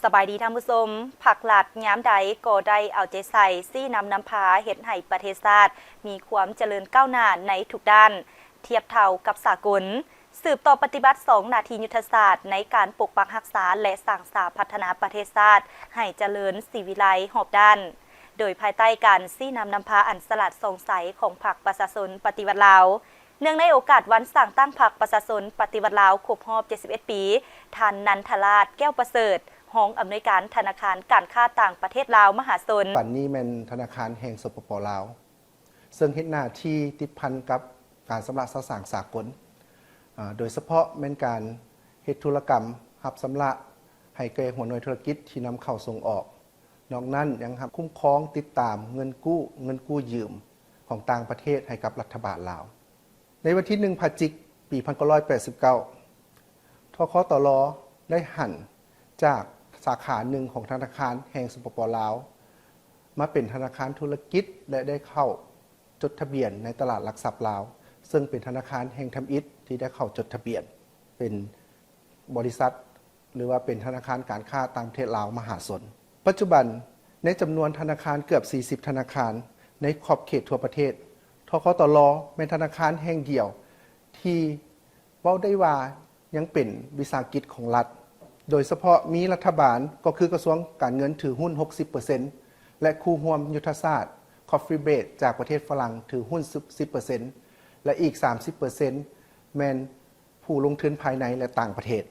สบายดีท่านผู้ชมผักหลัดย้ำใดก็ได้เอาใจใส่ซี่นำพาเห็ดให้ประเทศชาติมีความเจริญก้าวหน้าในทุกด้านเทียบเท่ากับสากลสืบต่อปฏิบัติ2นาทียุทธศาสตร์ในการปกปักรักษาและสร้างสรรค์พัฒนาประเทศชาติให้เจริญสีวิไลหอบด้านโดยภายใต้การซี่นำพาอันสลัดสงสัยของพรรคประชาชนปฏิวัติลาวเนื่องในโอกาสวันสั่งตั้งพรรคประชาชนปฏิวัติลาวครบรอบ71ปีท่านนันทราชแก้วประเสริฐห้องอำนวยการธนาคารการค้าต่างประเทศลาวมหาชนปัจจุบันนี้เป็นธนาคารแห่งสปป.ลาวซึ่งเฮ็ดหน้าที่ติดพันกับการชำระสางสากลโดยเฉพาะเป็นการเฮ็ดธุรกรรมรับชำระให้แก่หัวหน่วยธุรกิจที่นำเข้าส่งออกนอกนั้นยังคุ้มครองติดตามเงินกู้ยืมของต่างประเทศให้กับรัฐบาลลาวในวันที่1 พฤศจิกายน ปี 1989 ทคตล.ได้หันจากสาขาหนึ่งของธนาคารแห่งสปป.ลาวมาเป็นธนาคารธุรกิจและได้เข้าจดทะเบียนในตลาดหลักทรัพย์ลาวซึ่งเป็นธนาคารแห่งทำอิฐที่ได้เข้าจดทะเบียนเป็นบริษัทหรือว่าเป็นธนาคารการค้าต่างประเทศลาวมหาชนปัจจุบันในจำนวนธนาคารเกือบ40ธนาคารในขอบเขตทั่วประเทศทคตล.เป็นธนาคารแห่งเดียวที่เว้าได้ว่ายังเป็นวิสาหกิจของรัฐโดยเฉพาะมีรัฐบาลก็คือกระทรวงการเงินถือหุ้น 60% และคู่ร่วมยุทธศาสตร์ Coffee Break จากประเทศฝรั่งถือหุ้น 10% และอีก 30% แม่นผู้ลงทุนภายในและต่างประเทศ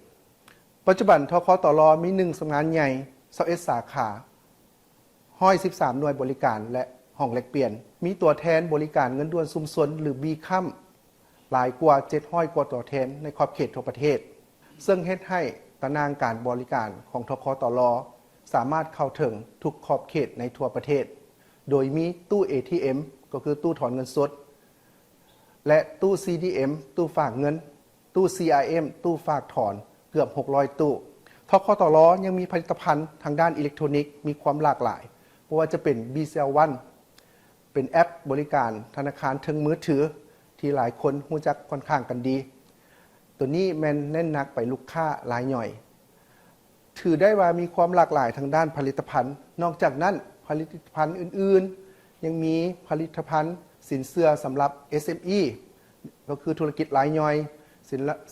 ปัจจุบันทคตล.มี1สำนักงานใหญ่21สาขา113หน่วยบริการและห้องแลกเปลี่ยนมีตัวแทนบริการเงินด่วนชุมชนหรือ BCAM หลายกว่า700กว่าตัวแทนในขอบเขตทั่วประเทศซึ่งเฮ็ดให้ตารางการบริการของทคตล.สามารถเข้าถึงทุกขอบเขตในทั่วประเทศโดยมีตู้ ATM ก็คือตู้ถอนเงินสดและตู้ CDM ตู้ฝากเงินตู้ CRM ตู้ฝากถอนเกือบ600ตู้ทคตล.ยังมีผลิตภัณฑ์ทางด้านอิเล็กทรอนิกส์มีความหลากหลายเพราะว่าจะเป็น BCL1 เป็นแอปบริการธนาคารทางมือถือที่หลายคนรู้จักค่อนข้างกันดีตัวนี้แม่นเน้นหนักไปลูกค้ารายย่อยถือได้ว่ามีความหลากหลายทางด้านผลิตภัณฑ์นอกจากนั้นผลิตภัณฑ์อื่นๆยังมีผลิตภัณฑ์สินเชื่อสำหรับ SME ก็คือธุรกิจรายย่อย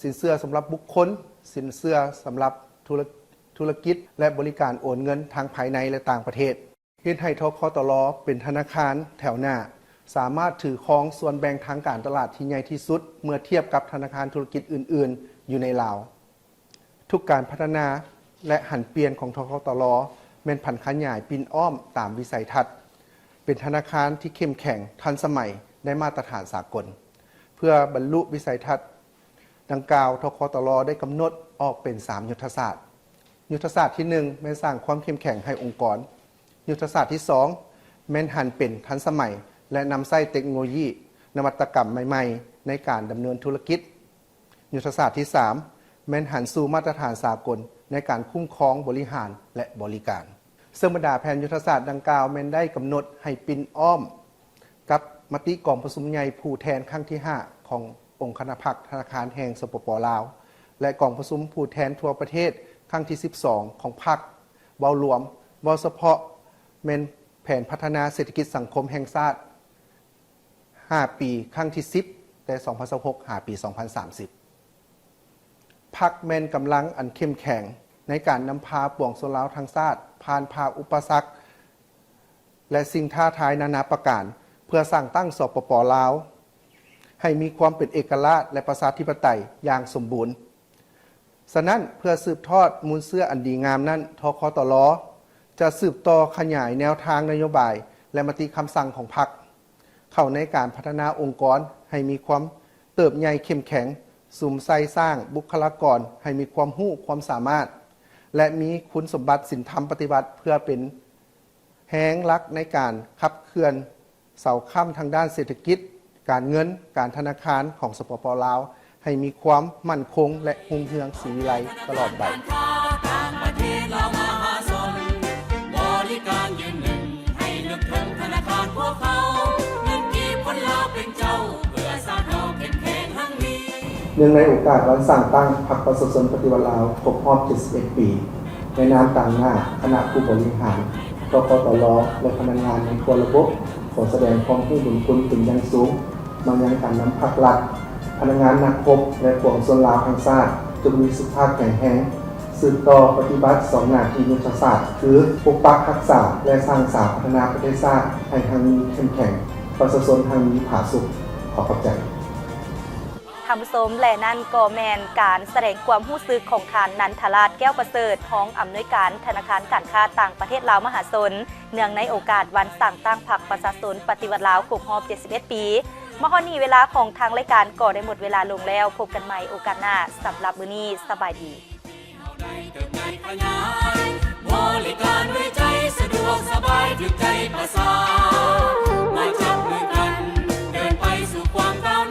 สินเชื่อสำหรับบุคคลสินเชื่อสำหรับธุรกิจและบริการโอนเงินทางภายในและต่างประเทศเฮ็ดให้ทคตล.เป็นธนาคารแถวหน้าสามารถถือครองส่วนแบ่งทางการตลาดที่ใหญ่ที่สุดเมื่อเทียบกับธนาคารธุรกิจอื่นๆอยู่ในลาวทุกการพัฒนาและหันเปลี่ยนของทคตล.แม่นผันขยายปิ่นอ้อมตามวิสัยทัศน์เป็นธนาคารที่เข้มแข็งทันสมัยได้มาตรฐานสากลเพื่อบรรลุวิสัยทัศน์ดังกล่าวทคตล.ได้กำหนดออกเป็น3ยุทธศาสตร์ยุทธศาสตร์ที่1แม่นสร้างความเข้มแข็งให้องค์กรยุทธศาสตร์ที่2แม่นหันเป็นทันสมัยและนำใช้เทคโนโลยีนวัตกรรมใหม่ๆในการดำเนินธุรกิจยุทธศาสตร์ที่3แม่นหันสู่มาตรฐานสากลในการคุ้มครองบริหารและบริการซึ่งบรรดาแผนยุทธศาสตร์ดังกล่าวแม่นได้กำหนดให้ปิ่นอ้อมกับมติกองประชุมใหญ่ผู้แทนครั้งที่5ขององค์คณะพรรคธนาคารแห่งสปป.ลาวและกองประชุมผู้แทนทั่วประเทศครั้งที่12ของพรรคเว้ารวมเว้าเฉพาะแม่นแผนพัฒนาเศรษฐกิจสังคมแห่งชาติ5ปีครั้งที่10แต่2026 5 ปี 2030 พรรคแม่นกำลังอันเข้มแข็งในการนำพาปวงชนลาวทั้งชาติผ่านภาอุปสรรคและสิ่งท้าทายนานาประการเพื่อสร้างตั้งสปป.ลาวให้มีความเป็นเอกราชและประชาธิปไตยอย่างสมบูรณ์ฉะนั้นเพื่อสืบทอดมูลเสื้ออันดีงามนั้นทคตล.จะสืบต่อขยายแนวทางนโยบายและมติคำสั่งของพรรคเข้าในการพัฒนาองค์กรให้มีความเติบใหญ่เข้มแข็งสุมใส่สร้างบุคลากรให้มีความรู้ความสามารถและมีคุณสมบัติศีลธรรมปฏิบัติเพื่อเป็นแหงหลักในการขับเคลื่อนเสาค้ำทางด้านเศรษฐกิจการเงินการธนาคารของสปป.ลาวให้มีความมั่นคงและรุ่งเรืองศรีวิไลตลอดไปเนื่องในโอกาสวันสร้างตั้งพรรคประชาชนปฏิวัติลาวครบรอบ71 ปี ในนามต่างหน้าคณะผู้บริหารกกตลและพนักงานในครัวระบบขอแสดงความรู้บุญคุณเป็นอย่างสูงมายังการนำภาครัฐพนักงานนักรบและปวงชนลาวทั้งชาติจงมีสุขภาพแข็งแรงสืบต่อปฏิบัติ2หน้าที่ยุทธศาสตร์คือปกปักรักษาและสร้างสรรค์พัฒนาประเทศชาติให้ทางมีเข้มแข็งประชาชนทางมีผาสุขขอขอบใจทำสมและนั่นก็แมนการแสดงความรู้สึกของทานนันทราชแก้วประเสริฐของอำนวยการธนาคารการค้าต่างประเทศลาวมหาชนเนื่องในโอกาสวันสั่งตั้งพรรคประชาชนปฏิวัติลาวครบรอบ 71 ปีมหนี้เวลาของทางรายการก็ได้หมดเวลาลงแล้วพบกันใหม่โอกาสหน้าสำหรับมื้อนี้สบายดีบริการด้วยใจสะดวกสบายถึงใจประสามาจับมือกันเดินไปสู่ความก้าวหน้า